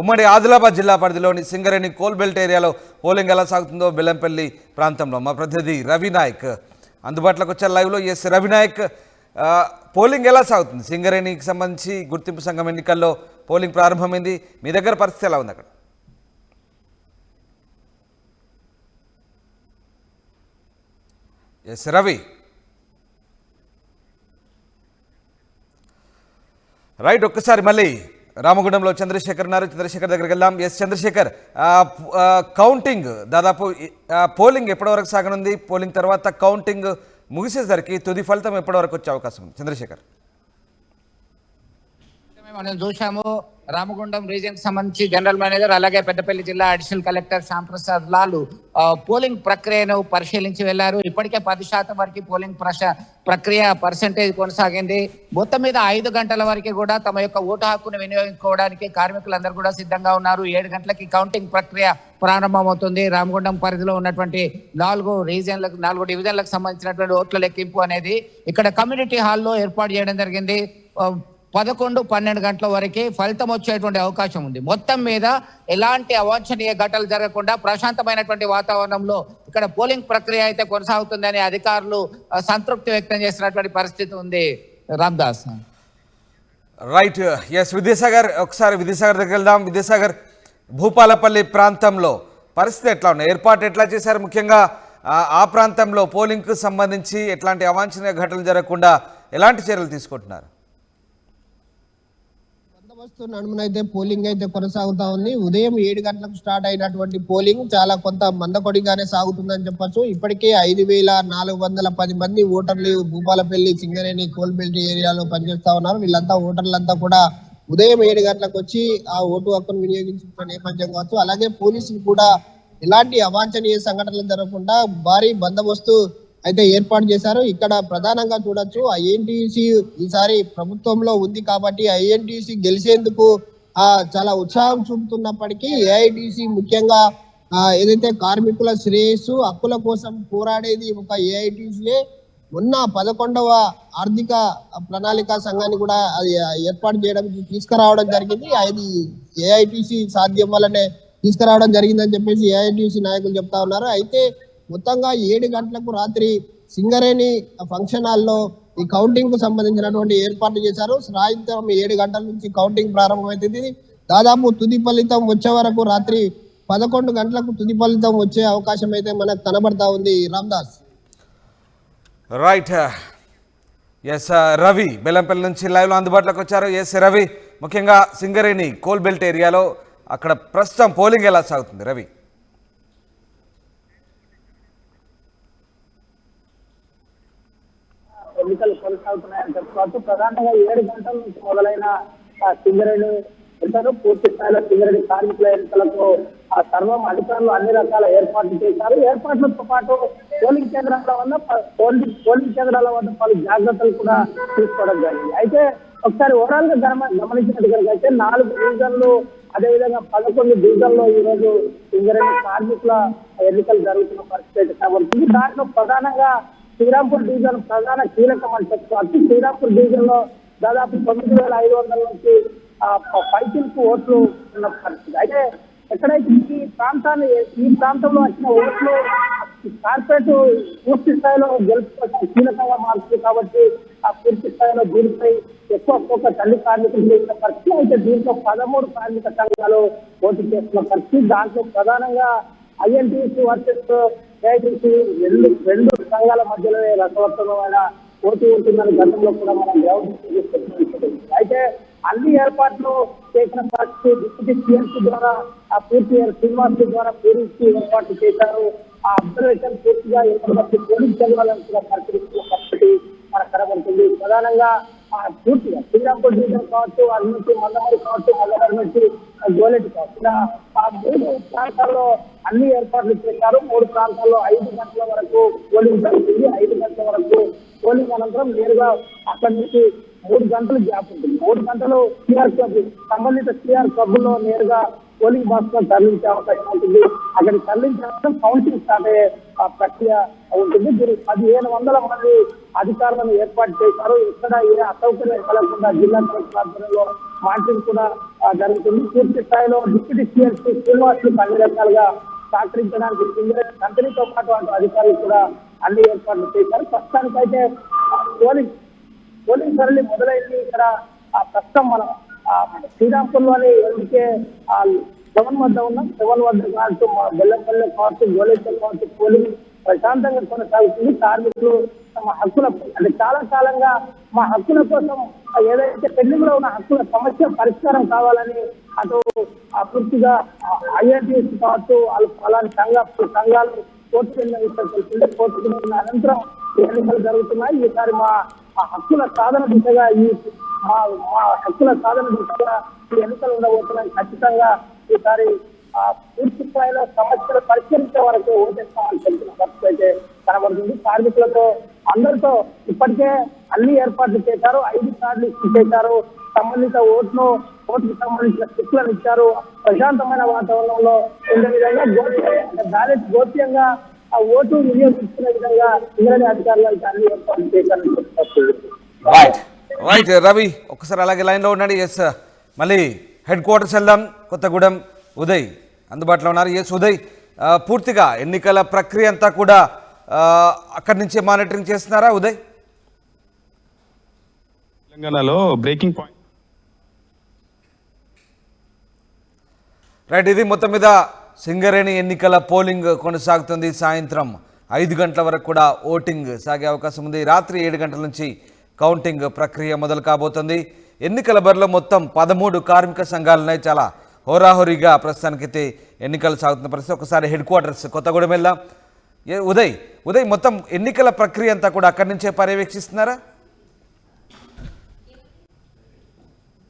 ఉమ్మడి ఆదిలాబాద్ జిల్లా పరిధిలోని సింగరేణి కోల్ బెల్ట్ ఏరియాలో పోలింగ్ ఎలా సాగుతుందో బెల్లంపల్లి ప్రాంతంలో మా ప్రతినిధి రవినాయక్ అందుబాటులోకి వచ్చారు లైవ్ లో. ఎస్ రవినాయక్, పోలింగ్ ఎలా సాగుతుంది? సింగరేణికి సంబంధించి గుర్తింపు సంఘం ఎన్నికల్లో పోలింగ్ ప్రారంభమైంది. మీ దగ్గర పరిస్థితి ఎలా ఉంది అక్కడ? ఎస్ రవి. రైట్, ఒక్కసారి మళ్ళీ రామగుండంలో చంద్రశేఖర్ ఉన్నారు. చంద్రశేఖర్ దగ్గరికి వెళ్దాం. ఎస్ చంద్రశేఖర్, కౌంటింగ్ దాదాపు పోలింగ్ ఎప్పటి వరకు సాగనుంది? పోలింగ్ తర్వాత కౌంటింగ్ ముగిసేసరికి తుది ఫలితం ఎప్పటి వరకు వచ్చే అవకాశం ఉంది? చంద్రశేఖర్. మనం చూసాము రామగుండం రీజియన్ కి సంబంధించి జనరల్ మేనేజర్ అలాగే పెద్దపల్లి జిల్లా additional collector Shyamprasad Lal polling ప్రక్రియను పరిశీలించి వెళ్లారు. ఇప్పటికే 10% వరకు పోలింగ్ ప్రక్రియ పర్సెంటేజ్ కొనసాగింది. మొత్తం మీద 5 గంటల వరకు కూడా తమ యొక్క ఓటు హక్కును వినియోగించుకోవడానికి కార్మికులందరూ కూడా సిద్ధంగా ఉన్నారు. 7 గంటలకి కౌంటింగ్ ప్రక్రియ ప్రారంభమవుతుంది. రామగుండం పరిధిలో ఉన్నటువంటి 4 డివిజన్లకు సంబంధించినటువంటి ఓట్ల లెక్కింపు అనేది ఇక్కడ కమ్యూనిటీ హాల్లో ఏర్పాటు చేయడం జరిగింది. 11-12 గంటల వరకు ఫలితం వచ్చేటువంటి అవకాశం ఉంది. మొత్తం మీద ఎలాంటి అవాంఛనీయ ఘటనలు జరగకుండా ప్రశాంతమైనటువంటి వాతావరణంలో ఇక్కడ పోలింగ్ ప్రక్రియ అయితే కొనసాగుతుందని అధికారులు సంతృప్తి వ్యక్తం చేసినటువంటి పరిస్థితి ఉంది. రామ్దాస్. రైట్, ఎస్ విద్యాసాగర్, ఒకసారి విద్యాసాగర్ దగ్గరికి వెళ్దాం. విద్యాసాగర్, భూపాలపల్లి ప్రాంతంలో పరిస్థితి ఎట్లా ఉన్నాయి? ఏర్పాటు ఎట్లా చేశారు? ముఖ్యంగా ఆ ప్రాంతంలో పోలింగ్కు సంబంధించి ఎట్లాంటి అవాంఛనీయ ఘటనలు జరగకుండా ఎలాంటి చర్యలు తీసుకుంటున్నారు? నడుమునైతే పోలింగ్ అయితే కొనసాగుతా ఉంది. ఉదయం 7 గంటలకు స్టార్ట్ అయినటువంటి పోలింగ్ చాలా కొంత మందకొడిగానే సాగుతుందని చెప్పొచ్చు. ఇప్పటికే 5,410 మంది ఓటర్లు భూపాలపల్లి సింగరేణి కోల్ బెల్ట్ ఏరియాలో పనిచేస్తా ఉన్నారు. వీళ్ళంతా ఓటర్లంతా కూడా ఉదయం 7 గంటలకు వచ్చి ఆ ఓటు హక్కును వినియోగించుకున్న నేపథ్యం కావచ్చు. అలాగే పోలీసులు కూడా ఎలాంటి అవాంఛనీయ సంఘటనలు జరగకుండా భారీ బందోబస్తు అయితే ఏర్పాటు చేశారు. ఇక్కడ ప్రధానంగా చూడొచ్చు, ఐఎన్టీసీ ఈసారి ప్రభుత్వంలో ఉంది కాబట్టి ఐఎన్టీసీ గెలిచేందుకు చాలా ఉత్సాహం చూపుతున్నప్పటికీ ఏఐటీసీ ముఖ్యంగా ఏదైతే కార్మికుల శ్రేయస్సు హక్కుల కోసం పోరాడేది ఒక ఏఐటీసీయే. మొన్న 11వ ఆర్థిక ప్రణాళిక సంఘాన్ని కూడా అది ఏర్పాటు చేయడం తీసుకురావడం జరిగింది. అది ఏఐటీసీ సాధ్యం వల్లనే తీసుకురావడం జరిగిందని చెప్పేసి ఏఐటీయూసీ నాయకులు చెప్తా ఉన్నారు. అయితే మొత్తంగా 7 గంటలకు రాత్రి సింగరేణి ఫంక్షన్ హాల్లో ఈ కౌంటింగ్ కు సంబంధించినటువంటి ఏర్పాట్లు చేశారు. సాయంత్రం 7 గంటల నుంచి కౌంటింగ్ ప్రారంభమవుతుంది. దాదాపు తుది ఫలితం వచ్చే వరకు రాత్రి 11 గంటలకు తుది ఫలితం వచ్చే అవకాశం అయితే మనకు కనబడతా ఉంది. రామ్దాస్. రైట్. ఎస్ రవి బెల్లంపల్లి నుంచి లైవ్లో అందుబాటులోకి వచ్చారు. ఎస్ రవి, ముఖ్యంగా సింగరేణి కోల్ బెల్ట్ ఏరియాలో అక్కడ ప్రస్తుతం పోలింగ్ ఎలా సాగుతుంది రవి? ఎన్నికలు కొనసాగుతున్నాయని చెప్పుకోవచ్చు. ప్రధానంగా 7 గంటల నుంచి మొదలైన సింగరేణి ఎన్నికలు పూర్తి స్థాయిలో సింగరేణి కార్మికుల ఎన్నికలకు సర్వం అధికారులు అన్ని రకాల ఏర్పాట్లు చేశారు. ఏర్పాట్లతో పాటు పోలింగ్ కేంద్రాల వల్ల పోలింగ్ కేంద్రాల వద్ద పలు జాగ్రత్తలు కూడా తీసుకోవడం జరిగింది. అయితే ఒకసారి ఓవరాల్ గా గమనించినట్టుగైతే 4 డివిజన్లు, అదేవిధంగా 11 డివిజన్లో ఈ రోజు సింగరేణి కార్మికుల ఎన్నికలు జరుగుతున్న పరిస్థితి కనబడుతుంది. దాంట్లో ప్రధానంగా శ్రీరాంపూర్ డివిజన్ ప్రధాన కీలకం అని చెప్పుకోవచ్చు. శ్రీరాంపూర్ డివిజన్ లో దాదాపు 9,500 నుంచి పైచిలకు ఓట్లు ఉన్న పరిస్థితి. అయితే ఎక్కడైతే ఈ ప్రాంతంలో వచ్చిన ఓట్లు కార్పొరేట్ పూర్తి స్థాయిలో గెలుపు కీలకంగా మారుతుంది కాబట్టి ఆ పూర్తి స్థాయిలో దీనిపై ఎక్కువ ఫోకస్ అన్ని కార్మికులు చేసిన పరిస్థితి. అయితే దీంట్లో 13 కార్మిక సంఘాలు పోటీ చేస్తున్న పరిస్థితి. దాంట్లో ప్రధానంగా ఐఎన్టీసీ వర్సెస్ ఏఐటీసీ రెండు సంఘాల మధ్యలోనే రసవత్తమైన పోటీ ఉంటుందని గతంలో కూడా మనం గ్రౌండ్. అయితే అన్ని ఏర్పాట్లు చేసిన పరిస్థితి డిప్యూటీ సిఎంసీ ద్వారా ఆ పూర్తి శ్రీనివాస్ ద్వారా పూర్తి ఏర్పాట్లు చేశారు. ఆ అబ్జర్వేషన్ పూర్తిగా ఎప్పటికీ పోలీసు చదవాలని కూడా పరిశీలిస్తున్న పరిస్థితి మనకు కనబడుతుంది. ప్రధానంగా పూర్తిగా శ్రీరాంపూర్ డివిజన్ కావచ్చు, అది నుంచి మందమరి కావచ్చు, మందమరి నుంచి గోలెట్ కావచ్చు, ఇలా ఆ 3 ప్రాంతాల్లో అన్ని ఏర్పాట్లు చేశారు. 3 ప్రాంతాల్లో 5 గంటల వరకు పోలింగ్ జరుగుతుంది. 5 గంటల వరకు పోలింగ్ అనంతరం నేరుగా అక్కడి నుంచి 3 గంటలు గ్యాప్ ఉంటుంది. 3 గంటలు సిఆర్ క్లబ్ సంబంధిత సిఆర్ క్లబ్లో నేరుగా పోలింగ్ బాక్స్ లో తరలించే అవకాశం ఉంటుంది. అక్కడికి తరలించడం కౌంటింగ్ స్టార్ట్ అయ్యే ప్రక్రియ ఉంటుంది. దీనికి 1,500 మంది అధికారులను ఏర్పాటు చేశారు. ఎక్కడ ఏ అసౌకర్యం కలగకుండా జిల్లా కలెక్టర్ ఆధ్వర్యంలో మానిటరింగ్ కూడా జరుగుతుంది. పూర్తి స్థాయిలో డిప్యూటీ సిఎస్పీ శ్రీనివాసులు అన్ని రకాలుగా సహకరించడానికి సింగరేణి కంపెనీతో పాటు అటు అధికారులు కూడా అన్ని ఏర్పాట్లు చేశారు. ప్రస్తుతానికైతే పోలింగ్ సరళి మొదలైంది. ఇక్కడ ప్రస్తుతం మనం శ్రీరాంపూర్ లోని ఎన్నికే 7 వద్ద ఉన్నాం. 7 వద్ద కావచ్చు, బెల్లంపల్లి కావచ్చు, గోలేశ్వరం కావచ్చు, పోలింగ్ ప్రశాంతంగా కొనసాగుతుంది. కార్మికులు తమ హక్కుల అంటే చాలా కాలంగా మా హక్కుల కోసం ఏదైతే పెండింగ్ లో ఉన్న హక్కుల సమస్య పరిష్కారం కావాలని అటు పూర్తిగా ఐఎన్టీసీ కావచ్చు, అలాంటి సంఘాలు కోర్టుకెళ్ళిన అనంతరం ఎన్నికలు జరుగుతున్నాయి. ఈసారి మా హక్కుల సాధన దిశగా మా హక్కుల సాధన దిశగా ఈ ఎన్నికలు ఉండబోతున్నాయి. ఖచ్చితంగా ఈసారి పూర్తి స్థాయిలో సమస్యలు పరిష్కరించే వరకు ఓటేస్తామని తెలిసిన పరిస్థితి అయితే కనబడుతుంది. కార్మికులతో అందరితో ఇప్పటికే అన్ని ఏర్పాట్లు చేశారు. 5 కార్డులు చేశారు. సంబంధిత ఓటుకు సంబంధించిన స్లిప్లను ఇచ్చారు. ప్రశాంతమైన వాతావరణంలో ఉండే విధంగా బ్యాలెట్ గోప్యంగా ఆ ఓటు వినియోగించుకునే విధంగా సింగరేణి అధికారులు అయితే అన్ని ఏర్పాట్లు చేశారని చెప్తారు. రైట్ రవి, ఒకసారి అలాగే లైన్లో ఉండండి. ఎస్, మళ్ళీ హెడ్ క్వార్టర్స్ వెళ్దాం. కొత్తగూడెం ఉదయ్ అందుబాటులో ఉన్నారు. ఎస్ ఉదయ్, పూర్తిగా ఎన్నికల ప్రక్రియ అంతా కూడా అక్కడి నుంచే మానిటరింగ్ చేస్తున్నారా ఉదయ్? తెలంగాణలో బ్రేకింగ్ పాయింట్ రైట్, ఇది మొత్తం మీద సింగరేణి ఎన్నికల పోలింగ్ కొనసాగుతుంది. సాయంత్రం 5 గంటల వరకు కూడా ఓటింగ్ సాగే అవకాశం ఉంది. రాత్రి 7 గంటల నుంచి కౌంటింగ్ ప్రక్రియ మొదలు కాబోతుంది. ఎన్నికల బరిలో మొత్తం 13 కార్మిక సంఘాలు ఉన్నాయి. చాలా హోరాహోరీగా ప్రస్తుతానికైతే ఎన్నికలు సాగుతున్న పరిస్థితి. ఒకసారి హెడ్ క్వార్టర్స్ కొత్తగూడెం వెళ్దాం. ఉదయ్ మొత్తం ఎన్నికల ప్రక్రియ అంతా కూడా అక్కడి నుంచే పర్యవేక్షిస్తున్నారా?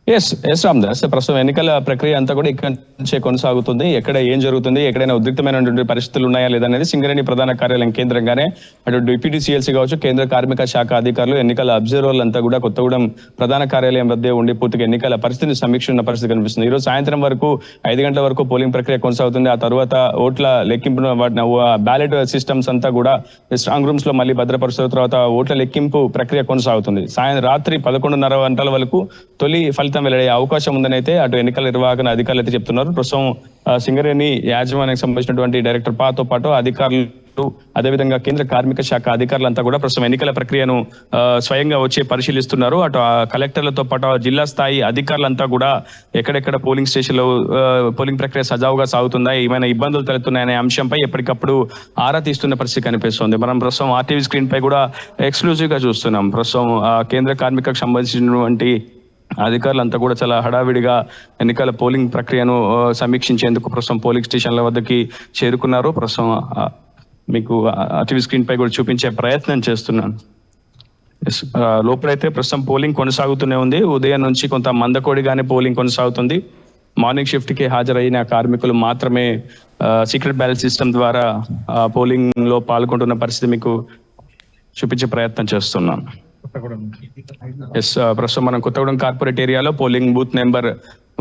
ఎస్ రామ్దాస్, ప్రస్తుతం ఎన్నికల ప్రక్రియ అంతా కూడా ఇక్కడ నుంచే కొనసాగుతుంది. ఎక్కడ ఏం జరుగుతుంది, ఎక్కడైనా ఉద్రిక్తమైనటువంటి పరిస్థితులు ఉన్నాయా లేదనేది సింగరేణి ప్రధాన కార్యాలయం కేంద్రంగానే అటు డిప్యూటీ సిఎల్సీ కావచ్చు, కేంద్ర కార్మిక శాఖ అధికారులు, ఎన్నికల అబ్జర్వర్లు అంతా కూడా కొత్తగూడెం ప్రధాన కార్యాలయం వద్దే ఉండి పూర్తిగా ఎన్నికల పరిస్థితిని సమీక్షిస్తున్న పరిస్థితి కనిపిస్తుంది. ఈరోజు సాయంత్రం వరకు 5 గంటల వరకు పోలింగ్ ప్రక్రియ కొనసాగుతుంది. ఆ తర్వాత ఓట్ల లెక్కింపు బ్యాలెట్ సిస్టమ్స్ అంతా కూడా స్ట్రాంగ్ రూమ్స్ లో మళ్ళీ భద్రపరుస్తున్న తర్వాత ఓట్ల లెక్కింపు ప్రక్రియ కొనసాగుతుంది. రాత్రి 11:30 గంటల వరకు తొలి ఫలితం ప్రకటన వెల్లడయ్యే అవకాశం ఉందని అయితే అటు ఎన్నికల నిర్వాహక అధికారులు అయితే చెప్తున్నారు. ప్రస్తుతం సింగరేణి యాజమాన్యానికి సంబంధించినటువంటి డైరెక్టర్ పాతో పాటు అధికారులు, అదేవిధంగా కేంద్ర కార్మిక శాఖ అధికారులంతా కూడా ప్రస్తుతం ఎన్నికల ప్రక్రియను స్వయంగా వచ్చి పరిశీలిస్తున్నారు. అటు కలెక్టర్లతో పాటు జిల్లా స్థాయి అధికారులంతా కూడా ఎక్కడెక్కడ పోలింగ్ స్టేషన్లో పోలింగ్ ప్రక్రియ సజావుగా సాగుతుందా, ఏమైనా ఇబ్బందులు తలెత్తున్నాయనే అంశంపై ఎప్పటికప్పుడు ఆరా తీస్తున్న పరిస్థితి కనిపిస్తుంది. మనం ప్రస్తుతం ఆర్టీవీ స్క్రీన్ పై కూడా ఎక్స్క్లూజివ్ గా చూస్తున్నాం. ప్రస్తుతం కేంద్ర కార్మికకు సంబంధించినటువంటి అధికారులంతా కూడా చాలా హడావిడిగా ఎన్నికల పోలింగ్ ప్రక్రియను సమీక్షించేందుకు ప్రస్తుతం పోలింగ్ స్టేషన్ల వద్దకి చేరుకున్నారు. ప్రస్తుతం మీకు టీవీ స్క్రీన్ పై కూడా చూపించే ప్రయత్నం చేస్తున్నాను. లోపలైతే ప్రస్తుతం పోలింగ్ కొనసాగుతూనే ఉంది. ఉదయం నుంచి కొంత మందకోడిగానే పోలింగ్ కొనసాగుతుంది. మార్నింగ్ షిఫ్ట్ కి హాజరైన కార్మికులు మాత్రమే సీక్రెట్ బ్యాలెట్ సిస్టమ్ ద్వారా పోలింగ్ లో పాల్గొంటున్న పరిస్థితి మీకు చూపించే ప్రయత్నం చేస్తున్నాను. ప్రస్తుతం మనం కొత్తగూడెం కార్పొరేట్ ఏరియాలో పోలింగ్ బూత్ నెంబర్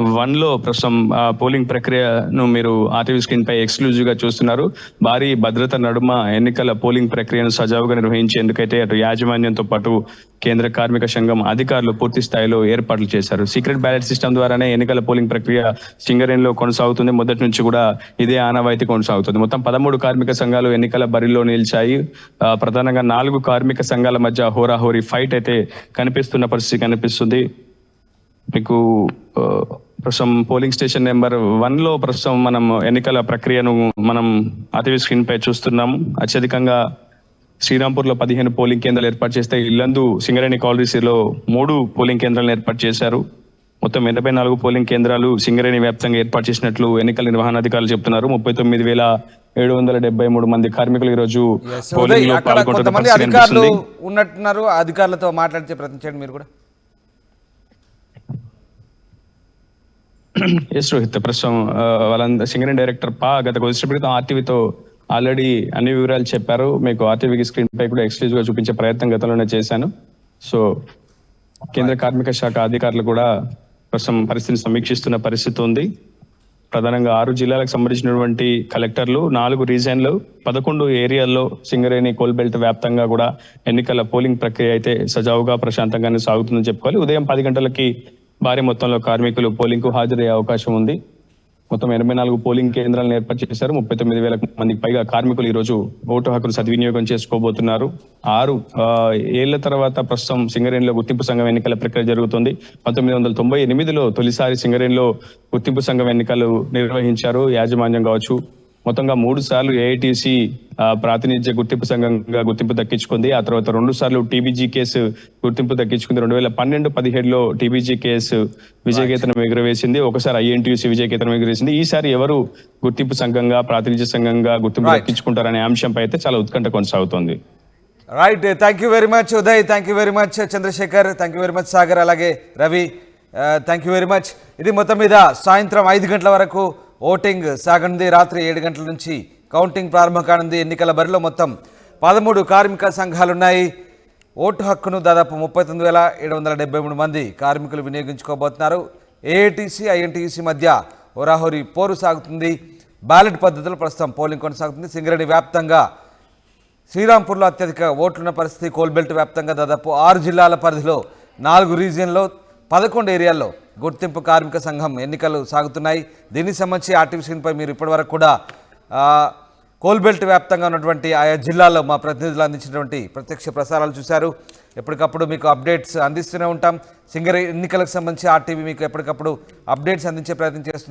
1 లో ప్రస్తుతం పోలింగ్ ప్రక్రియను మీరు ఆర్టీవీ స్క్రీన్ పై ఎక్స్క్లూజివ్ గా చూస్తున్నారు. భారీ భద్రత నడుమ ఎన్నికల పోలింగ్ ప్రక్రియను సజావుగా నిర్వహించేందుకైతే అటు యాజమాన్యంతో పాటు కేంద్ర కార్మిక సంఘం అధికారులు పూర్తి స్థాయిలో ఏర్పాట్లు చేశారు. సీక్రెట్ బ్యాలెట్ సిస్టమ్ ద్వారానే ఎన్నికల పోలింగ్ ప్రక్రియ సింగరేణిలో కొనసాగుతుంది. మొదటి నుంచి కూడా ఇదే ఆనవాయితీ కొనసాగుతుంది. మొత్తం 13 కార్మిక సంఘాలు ఎన్నికల బరిలో నిలిచాయి. ప్రధానంగా 4 కార్మిక సంఘాల మధ్య హోరాహోరీ ఫైట్ అయితే కనిపిస్తున్న పరిస్థితి కనిపిస్తుంది. మీకు ప్రస్తుతం పోలింగ్ స్టేషన్ నెంబర్ 1 లో ప్రస్తుతం మనం ఎన్నికల ప్రక్రియను మనం ఆర్టీవీ స్క్రీన్ పై చూస్తున్నాం. అత్యధికంగా శ్రీరాంపూర్ లో 15 పోలింగ్ కేంద్రాలు ఏర్పాటు చేస్తే ఇల్లందు సింగరేణి కాలనీలో 3 పోలింగ్ కేంద్రాలను ఏర్పాటు చేశారు. మొత్తం 84 పోలింగ్ కేంద్రాలు సింగరేణి వ్యాప్తంగా ఏర్పాటు చేసినట్లు ఎన్నికల నిర్వహణ అధికారులు చెప్తున్నారు. 39,773 మంది కార్మికులు ఈ రోజు పోలింగ్ లో కొంతమంది అధికారులు ఉన్నట్టున్నారు. అధికారులతో మాట్లాడే ప్రయత్నం చేయండి మీరు కూడా. ఎస్ రోహిత్, ప్రస్తుతం వాళ్ళ సింగరేణి డైరెక్టర్ గత కొద్దిసేపటి క్రితం ఆర్టీవీతో ఆల్రెడీ అన్ని వివరాలు చెప్పారు. మీకు ఆర్టీవీకి స్క్రీన్ పై కూడా ఎక్స్క్లూజివ్ గా చూపించే ప్రయత్నం గతంలోనే చేశాను. సో కేంద్ర కార్మిక శాఖ అధికారులు కూడా ప్రస్తుతం పరిస్థితిని సమీక్షిస్తున్న పరిస్థితి ఉంది. ప్రధానంగా 6 జిల్లాలకు సంబంధించినటువంటి కలెక్టర్లు, 4 రీజన్లు, 11 ఏరియాల్లో సింగరేణి కోల్ బెల్ట్ వ్యాప్తంగా కూడా ఎన్నికల పోలింగ్ ప్రక్రియ అయితే సజావుగా ప్రశాంతంగానే సాగుతుందని చెప్పుకోవాలి. ఉదయం 10 గంటలకి భారీ మొత్తంలో కార్మికులు పోలింగ్ కు హాజరయ్యే అవకాశం ఉంది. మొత్తం 84 పోలింగ్ కేంద్రాలను ఏర్పాటు చేశారు. 39,000 మందికి పైగా కార్మికులు ఈ రోజు ఓటు హక్కును సద్వినియోగం చేసుకోబోతున్నారు. 6 ఏళ్ల తర్వాత ప్రస్తుతం సింగరేణిలో గుర్తింపు సంఘం ఎన్నికల ప్రక్రియ జరుగుతుంది. 1998లో తొలిసారి సింగరేణిలో గుర్తింపు సంఘం ఎన్నికలు నిర్వహించారు యాజమాన్యం కావచ్చు. మొత్తంగా 3 సార్లు ఏఐటీసీ ప్రాతినిధ్య గుర్తింపు సంఘంగా గుర్తింపు దక్కించుకుంది. ఆ తర్వాత 2 సార్లు టీబీజీ కేసు గుర్తింపు దక్కించుకుంది. 2012-17లో టీబీజీ కేసు విజయకేతనం ఎగురవేసింది. ఒకసారి ఐఎన్టీయూసీ విజయకేతనం ఎగురవేసింది. ఈసారి ఎవరు గుర్తింపు సంఘంగా ప్రాతినిధ్య సంఘంగా గుర్తింపు దక్కించుకుంటారనే అంశంపై అయితే చాలా ఉత్కంఠ కొనసాగుతోంది. Right, thank you very much Uday, thank you very much Chandrashekar, thank you very much Sagar, అలాగే Ravi, thank you very much. ఇది మొత్తం మీద సాయంత్రం 5 గంటల వరకు ఓటింగ్ సాగనుంది. రాత్రి 7 గంటల నుంచి కౌంటింగ్ ప్రారంభం కానుంది. ఎన్నికల బరిలో మొత్తం 13 కార్మిక సంఘాలున్నాయి. ఓటు హక్కును దాదాపు 39,773 మంది కార్మికులు వినియోగించుకోబోతున్నారు. ఏఐటీసీ, ఐఎన్టీయూసీ మధ్య హోరాహోరీ పోరు సాగుతుంది. బ్యాలెట్ పద్ధతిలో ప్రస్తుతం పోలింగ్ కొనసాగుతుంది. సింగరేణి వ్యాప్తంగా శ్రీరాంపూర్లో అత్యధిక ఓట్లున్న పరిస్థితి. కోల్బెల్ట్ వ్యాప్తంగా దాదాపు 6 జిల్లాల పరిధిలో 4 రీజియన్లో 11 ఏరియాల్లో గుర్తింపు కార్మిక సంఘం ఎన్నికలు సాగుతున్నాయి. దీనికి సంబంధించి ఆర్టీవీ స్క్రీన్పై మీరు ఇప్పటివరకు కూడా కోల్బెల్ట్ వ్యాప్తంగా ఉన్నటువంటి ఆయా జిల్లాల్లో మా ప్రతినిధులు అందించినటువంటి ప్రత్యక్ష ప్రసారాలు చూశారు. ఎప్పటికప్పుడు మీకు అప్డేట్స్ అందిస్తూనే ఉంటాం. సింగరేణి ఎన్నికలకు సంబంధించి ఆర్టీవీ మీకు ఎప్పటికప్పుడు అప్డేట్స్ అందించే ప్రయత్నం చేస్తుంది.